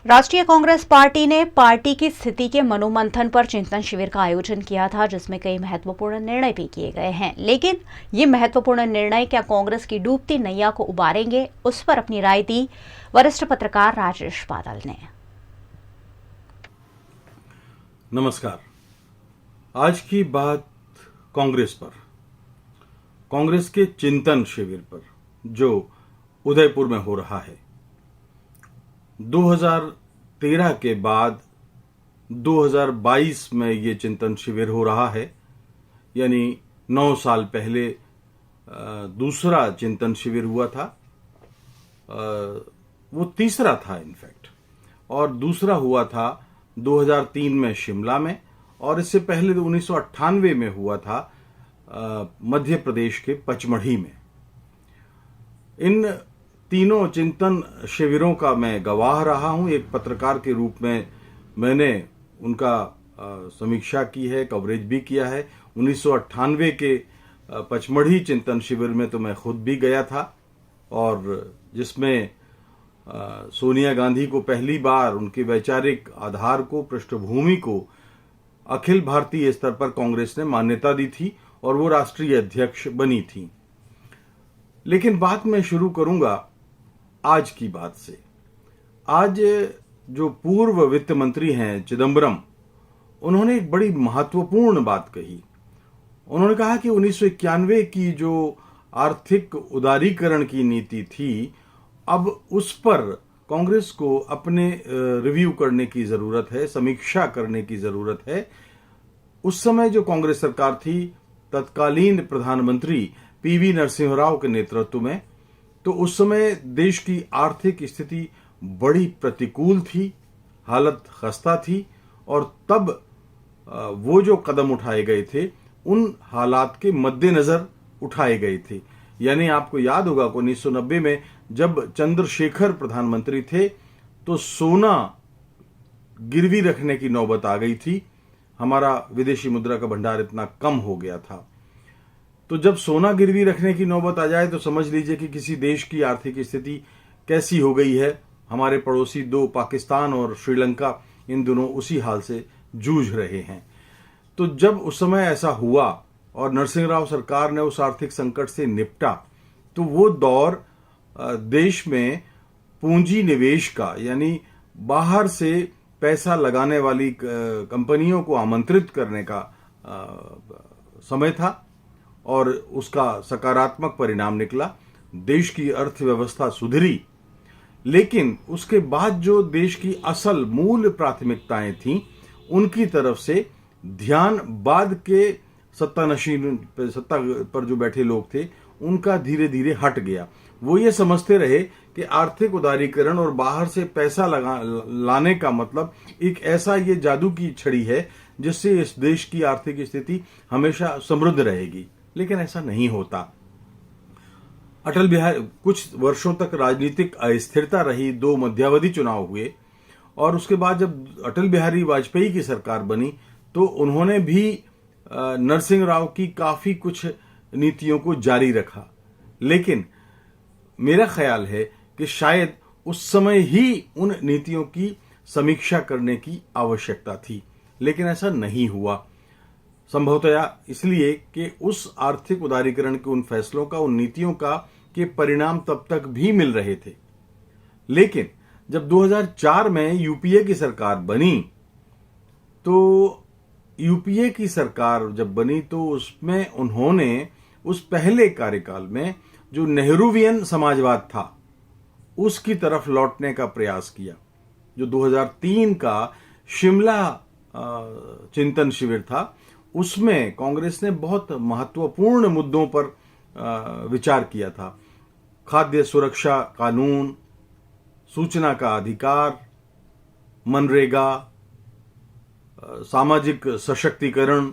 राष्ट्रीय कांग्रेस पार्टी ने पार्टी की स्थिति के मनोमंथन पर चिंतन शिविर का आयोजन किया था, जिसमें कई महत्वपूर्ण निर्णय भी किए गए हैं। लेकिन ये महत्वपूर्ण निर्णय क्या कांग्रेस की डूबती नैया को उबारेंगे, उस पर अपनी राय दी वरिष्ठ पत्रकार राजेश बादल ने। नमस्कार। आज की बात कांग्रेस पर, कांग्रेस के चिंतन शिविर पर जो उदयपुर में हो रहा है। 2013 के बाद 2022 में ये चिंतन शिविर हो रहा है, यानी 9 साल पहले दूसरा चिंतन शिविर हुआ था। वो तीसरा था इनफैक्ट, और दूसरा हुआ था 2003 में शिमला में, और इससे पहले 1998 में हुआ था मध्य प्रदेश के पचमढ़ी में। इन तीनों चिंतन शिविरों का मैं गवाह रहा हूं। एक पत्रकार के रूप में मैंने उनका समीक्षा की है, कवरेज भी किया है। 1998 के पचमढ़ी चिंतन शिविर में तो मैं खुद भी गया था, और जिसमें सोनिया गांधी को पहली बार उनके वैचारिक आधार को, पृष्ठभूमि को अखिल भारतीय स्तर पर कांग्रेस ने मान्यता दी थी और वो राष्ट्रीय अध्यक्ष बनी थी। लेकिन बात मैं शुरू करूंगा आज की बात से। आज जो पूर्व वित्त मंत्री हैं चिदम्बरम, उन्होंने एक बड़ी महत्वपूर्ण बात कही। उन्होंने कहा कि 1991 की जो आर्थिक उदारीकरण की नीति थी, अब उस पर कांग्रेस को अपने रिव्यू करने की जरूरत है, समीक्षा करने की जरूरत है। उस समय जो कांग्रेस सरकार थी, तत्कालीन प्रधानमंत्री पीवी नरसिम्हा राव के नेतृत्व में, तो उस समय देश की आर्थिक स्थिति बड़ी प्रतिकूल थी, हालत खस्ता थी, और तब वो जो कदम उठाए गए थे उन हालात के मद्देनजर उठाए गए थे। यानी आपको याद होगा कि 1990 में जब चंद्रशेखर प्रधानमंत्री थे तो सोना गिरवी रखने की नौबत आ गई थी। हमारा विदेशी मुद्रा का भंडार इतना कम हो गया था। तो जब सोना गिरवी रखने की नौबत आ जाए तो समझ लीजिए कि किसी देश की आर्थिक स्थिति कैसी हो गई है। हमारे पड़ोसी दो, पाकिस्तान और श्रीलंका, इन दोनों उसी हाल से जूझ रहे हैं। तो जब उस समय ऐसा हुआ और नरसिंह राव सरकार ने उस आर्थिक संकट से निपटा, तो वो दौर देश में पूंजी निवेश का, यानी बाहर से पैसा लगाने वाली कंपनियों को आमंत्रित करने का समय था, और उसका सकारात्मक परिणाम निकला। देश की अर्थव्यवस्था सुधरी। लेकिन उसके बाद जो देश की असल मूल प्राथमिकताएं थीं, उनकी तरफ से ध्यान बाद के सत्तानशीन, सत्ता पर जो बैठे लोग थे, उनका धीरे धीरे हट गया। वो ये समझते रहे कि आर्थिक उदारीकरण और बाहर से पैसा लाने का मतलब एक ऐसा ये जादू की छड़ी है जिससे इस देश की आर्थिक स्थिति हमेशा समृद्ध रहेगी। लेकिन ऐसा नहीं होता। अटल बिहारी, कुछ वर्षों तक राजनीतिक अस्थिरता रही, 2 मध्यावधि चुनाव हुए, और उसके बाद जब अटल बिहारी वाजपेयी की सरकार बनी तो उन्होंने भी नरसिंह राव की काफी कुछ नीतियों को जारी रखा। लेकिन मेरा ख्याल है कि शायद उस समय ही उन नीतियों की समीक्षा करने की आवश्यकता थी, लेकिन ऐसा नहीं हुआ। संभवतया इसलिए कि उस आर्थिक उदारीकरण के उन फैसलों का, उन नीतियों का के परिणाम तब तक भी मिल रहे थे। लेकिन जब 2004 में यूपीए की सरकार बनी, तो यूपीए की सरकार जब बनी तो उसमें उन्होंने उस पहले कार्यकाल में जो नेहरूवियन समाजवाद था, उसकी तरफ लौटने का प्रयास किया। जो 2003 का शिमला चिंतन शिविर था, उसमें कांग्रेस ने बहुत महत्वपूर्ण मुद्दों पर विचार किया था। खाद्य सुरक्षा कानून, सूचना का अधिकार, मनरेगा, सामाजिक सशक्तिकरण,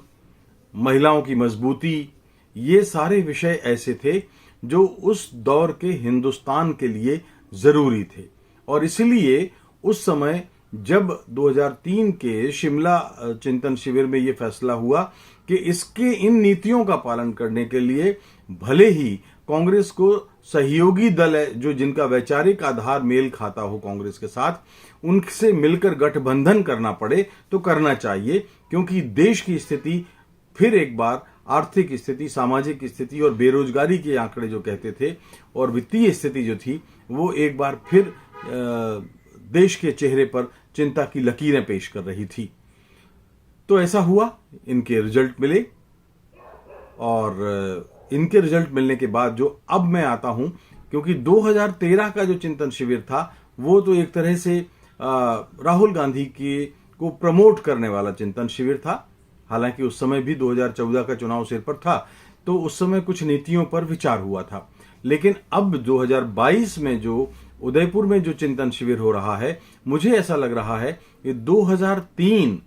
महिलाओं की मजबूती, ये सारे विषय ऐसे थे जो उस दौर के हिंदुस्तान के लिए जरूरी थे। और इसलिए उस समय जब 2003 के शिमला चिंतन शिविर में यह फैसला हुआ कि इन नीतियों का पालन करने के लिए भले ही कांग्रेस को सहयोगी दल है जो जिनका वैचारिक आधार मेल खाता हो कांग्रेस के साथ, उनसे मिलकर गठबंधन करना पड़े तो करना चाहिए, क्योंकि देश की स्थिति फिर एक बार, आर्थिक स्थिति, सामाजिक स्थिति और बेरोजगारी के आंकड़े जो कहते थे और वित्तीय स्थिति जो थी, वो एक बार फिर देश के चेहरे पर चिंता की लकीरें पेश कर रही थी। तो ऐसा हुआ, इनके रिजल्ट मिले और इनके रिजल्ट मिलने के बाद जो अब मैं आता हूं, क्योंकि 2013 का जो चिंतन शिविर था वो तो एक तरह से राहुल गांधी को प्रमोट करने वाला चिंतन शिविर था। हालांकि उस समय भी 2014 का चुनाव सिर पर था, तो उस समय कुछ नीतियों पर विचार हुआ था। लेकिन अब 2022 में जो उदयपुर में जो चिंतन शिविर हो रहा है, मुझे ऐसा लग रहा है कि 2003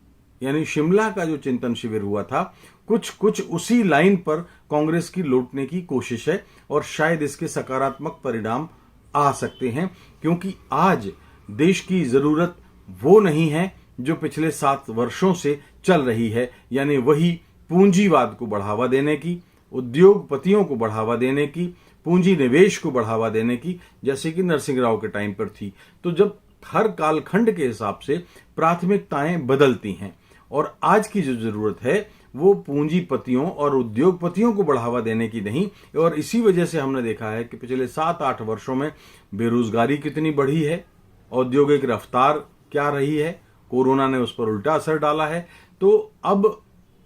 यानी शिमला का जो चिंतन शिविर हुआ था, कुछ उसी लाइन पर कांग्रेस की लौटने की कोशिश है और शायद इसके सकारात्मक परिणाम आ सकते हैं, क्योंकि आज देश की जरूरत वो नहीं है जो पिछले 7 वर्षों से चल रही है, यानी वही पूंजीवाद को बढ़ावा देने की, उद्योगपतियों को बढ़ावा देने की, पूंजी निवेश को बढ़ावा देने की, जैसे कि नरसिंह राव के टाइम पर थी। तो जब हर कालखंड के हिसाब से प्राथमिकताएं बदलती हैं और आज की जो जरूरत है वो पूंजीपतियों और उद्योगपतियों को बढ़ावा देने की नहीं, और इसी वजह से हमने देखा है कि पिछले 7-8 वर्षों में बेरोजगारी कितनी बढ़ी है, औद्योगिक रफ्तार क्या रही है, कोरोना ने उस पर उल्टा असर डाला है। तो अब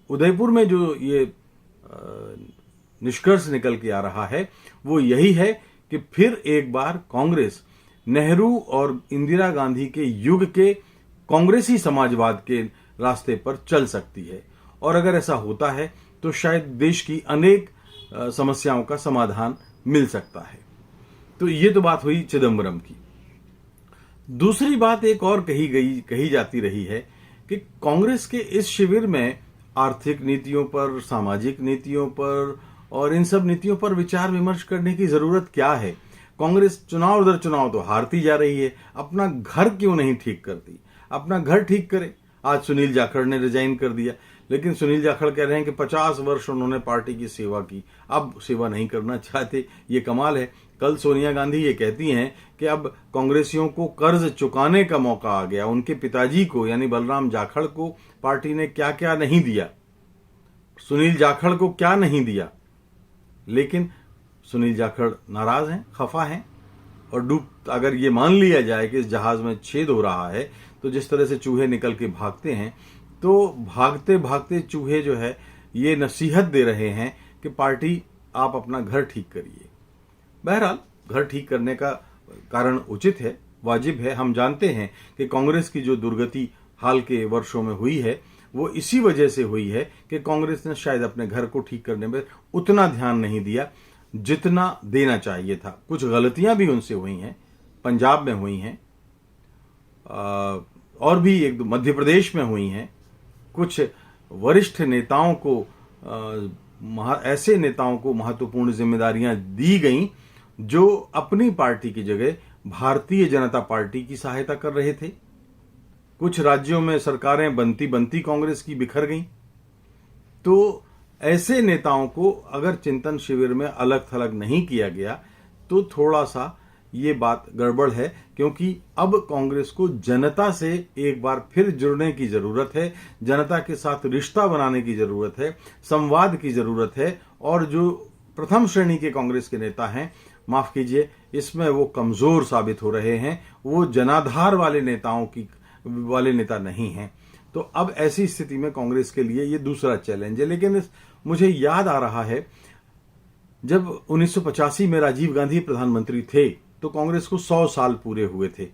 उदयपुर में जो ये निष्कर्ष निकल के आ रहा है वो यही है कि फिर एक बार कांग्रेस नेहरू और इंदिरा गांधी के युग के कांग्रेसी समाजवाद के रास्ते पर चल सकती है, और अगर ऐसा होता है तो शायद देश की अनेक समस्याओं का समाधान मिल सकता है। तो ये तो बात हुई चिदंबरम की। दूसरी बात एक और कही जाती रही है कि कांग्रेस के इस शिविर में आर्थिक नीतियों पर, सामाजिक नीतियों पर और इन सब नीतियों पर विचार विमर्श करने की जरूरत क्या है। कांग्रेस चुनाव दर चुनाव तो हारती जा रही है, अपना घर क्यों नहीं ठीक करती, अपना घर ठीक करे। आज सुनील जाखड़ ने रिजाइन कर दिया, लेकिन सुनील जाखड़ कह रहे हैं कि 50 वर्ष उन्होंने पार्टी की सेवा की, अब सेवा नहीं करना चाहते। ये कमाल है। कल सोनिया गांधी ये कहती हैं कि अब कांग्रेसियों को कर्ज चुकाने का मौका आ गया। उनके पिताजी को यानी बलराम जाखड़ को पार्टी ने क्या क्या नहीं दिया, सुनील जाखड़ को क्या नहीं दिया, लेकिन सुनील जाखड़ नाराज हैं, खफा हैं। और अगर ये मान लिया जाए कि इस जहाज में छेद हो रहा है, तो जिस तरह से चूहे निकल के भागते हैं, तो भागते भागते चूहे जो है ये नसीहत दे रहे हैं कि पार्टी आप अपना घर ठीक करिए। बहरहाल घर ठीक करने का कारण उचित है, वाजिब है। हम जानते हैं कि कांग्रेस की जो दुर्गति हाल के वर्षों में हुई है वो इसी वजह से हुई है कि कांग्रेस ने शायद अपने घर को ठीक करने में उतना ध्यान नहीं दिया जितना देना चाहिए था। कुछ गलतियां भी उनसे हुई हैं, पंजाब में हुई हैं और भी एक दो मध्य प्रदेश में हुई हैं। कुछ वरिष्ठ नेताओं को ऐसे नेताओं को महत्वपूर्ण जिम्मेदारियां दी गईं जो अपनी पार्टी की जगह भारतीय जनता पार्टी की सहायता कर रहे थे। कुछ राज्यों में सरकारें बनती बनती कांग्रेस की बिखर गईं। तो ऐसे नेताओं को अगर चिंतन शिविर में अलग थलग नहीं किया गया तो थोड़ा सा ये बात गड़बड़ है, क्योंकि अब कांग्रेस को जनता से एक बार फिर जुड़ने की जरूरत है, जनता के साथ रिश्ता बनाने की जरूरत है, संवाद की जरूरत है। और जो प्रथम श्रेणी के कांग्रेस के नेता हैं, माफ कीजिए, इसमें वो कमजोर साबित हो रहे हैं, वो जनाधार वाले नेता नहीं हैं। तो अब ऐसी स्थिति में कांग्रेस के लिए ये दूसरा चैलेंज है। लेकिन मुझे याद आ रहा है जब 1985 में राजीव गांधी प्रधानमंत्री थे तो कांग्रेस को 100 साल पूरे हुए थे,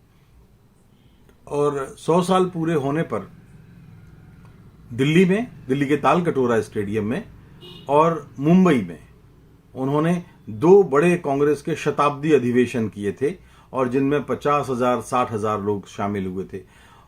और 100 साल पूरे होने पर दिल्ली के तालकटोरा स्टेडियम में और मुंबई में उन्होंने 2 बड़े कांग्रेस के शताब्दी अधिवेशन किए थे, और जिनमें 50,000 60,000 लोग शामिल हुए थे।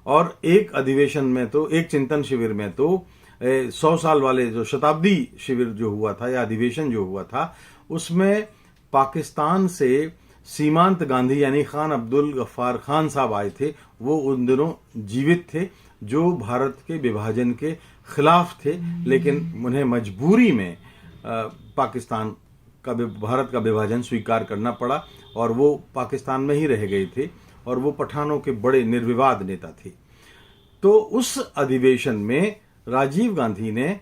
और एक अधिवेशन में तो, एक चिंतन शिविर में तो 100 साल वाले जो शताब्दी शिविर जो हुआ था या अधिवेशन जो हुआ था, उसमें पाकिस्तान से सीमांत गांधी यानी खान अब्दुल गफ्फार खान साहब आए थे। वो उन दिनों जीवित थे, जो भारत के विभाजन के खिलाफ थे, लेकिन उन्हें मजबूरी में पाकिस्तान भारत का विभाजन स्वीकार करना पड़ा और वो पाकिस्तान में ही रह गए थे और वो पठानों के बड़े निर्विवाद नेता थे। तो उस अधिवेशन में राजीव गांधी ने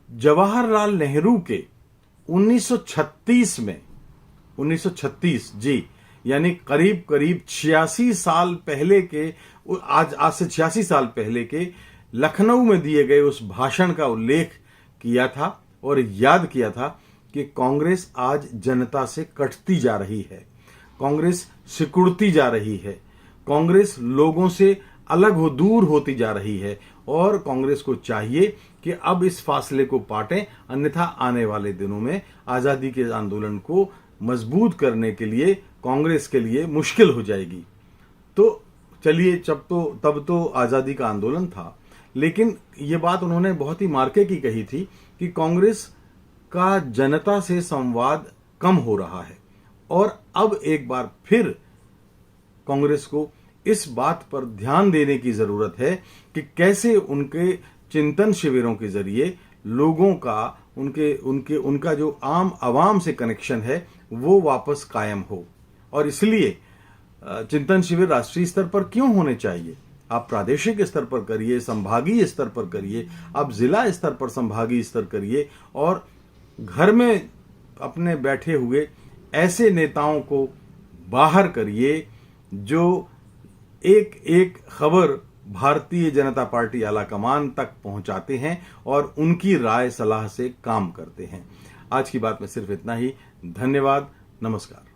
जवाहरलाल नेहरू के 1936 में 1936 जी, यानी करीब करीब 86 साल पहले के, आज से 86 साल पहले के लखनऊ में दिए गए उस भाषण का उल्लेख किया था और याद किया था कि कांग्रेस आज जनता से कटती जा रही है, कांग्रेस सिकुड़ती जा रही है, कांग्रेस लोगों से अलग दूर होती जा रही है और कांग्रेस को चाहिए कि अब इस फासले को पाटें, अन्यथा आने वाले दिनों में आजादी के आंदोलन को मजबूत करने के लिए कांग्रेस के लिए मुश्किल हो जाएगी। तो चलिए, तब तो आजादी का आंदोलन था, लेकिन ये बात उन्होंने बहुत ही मार्के की कही थी कि कांग्रेस का जनता से संवाद कम हो रहा है और अब एक बार फिर कांग्रेस को इस बात पर ध्यान देने की जरूरत है कि कैसे उनके चिंतन शिविरों के जरिए लोगों का उनका जो आम आवाम से कनेक्शन है वो वापस कायम हो। और इसलिए चिंतन शिविर राष्ट्रीय स्तर पर क्यों होने चाहिए? आप प्रादेशिक स्तर पर करिए, संभागीय स्तर पर करिए, आप जिला स्तर पर संभागीय स्तर करिए और घर में अपने बैठे हुए ऐसे नेताओं को बाहर करिए जो एक एक खबर भारतीय जनता पार्टी आलाकमान तक पहुंचाते हैं और उनकी राय सलाह से काम करते हैं। आज की बात में सिर्फ इतना ही। धन्यवाद, नमस्कार।